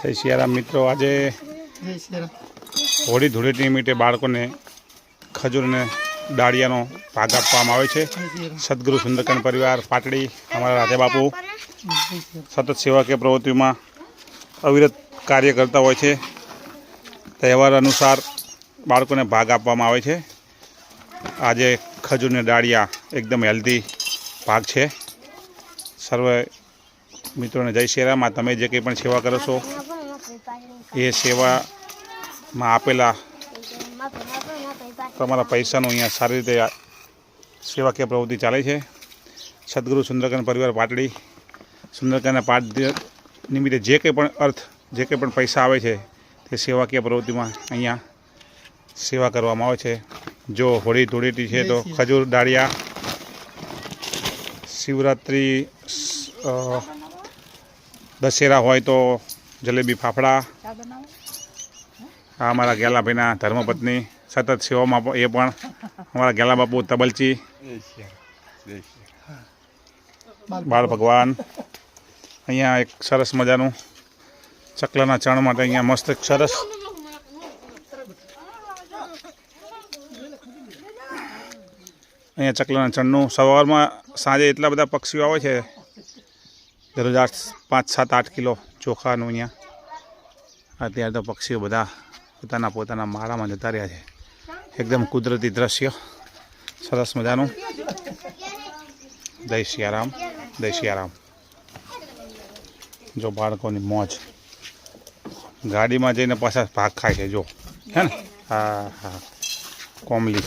જય સિયારામ મિત્રો, આજે હોળી ધૂળેટી નિમિત્તે બાળકોને ખજૂર અને ડાળિયાનો ભાગ આપવામાં આવે છે। સદગુરુ સુંદરકાંડ પરિવાર પાટડી અમારા રાજા બાપુ સતત સેવાકીય પ્રવૃત્તિઓમાં અવિરત કાર્ય કરતા હોય છે। તહેવાર અનુસાર બાળકોને ભાગ આપવામાં આવે છે। આજે ખજૂર અને ડાળિયા એકદમ હેલ્ધી ભાગ છે। સર્વે મિત્રોને જય સિયારામ। તમે જે કંઈ પણ સેવા કરો છો એ સેવામાં આપેલા તમારા પૈસાનું અહીંયા સારી રીતે સેવાકીય પ્રવૃત્તિ ચાલે છે। સદગુરુ સુંદરકાંડ પરિવાર પાટડી સુંદરકાંડના પાઠ નિમિત્તે જે કંઈ પણ જે કંઈ પણ પૈસા આવે છે તે સેવાકીય પ્રવૃત્તિમાં અહીંયા સેવા કરવામાં આવે છે। જો હોળી ધૂળેટી છે તો ખજૂર ડાળિયા, શિવરાત્રિ દશેરા હોય તો જલેબી ફાફડા। આ અમારા ગેલાભાઈના ધર્મપત્ની સતત સેવામાં એ પણ અમારા ગેલા બાપુ તબલચી, બાળ ભગવાન। અહીંયા એક સરસ મજાનું ચકલાના ચણ માટે અહીંયા મસ્ત એક સરસ અહીંયા ચકલાના ચણનું સવારમાં સાંજે એટલા બધા પક્ષીઓ આવે છે। દરરોજ 5-7-8 કિલો ચોખાનું અહીંયા અત્યારે તો પક્ષીઓ બધા પોતાના માળામાં જતા રહ્યા છે। એકદમ કુદરતી દ્રશ્ય સરસ મજાનું। જય સિયારામ, જય સિયારામ। જો બાળકોની મોજ ગાડીમાં જઈને પાછા ભાગ ખાય છે, જો હે ને। હા હા, કોમલી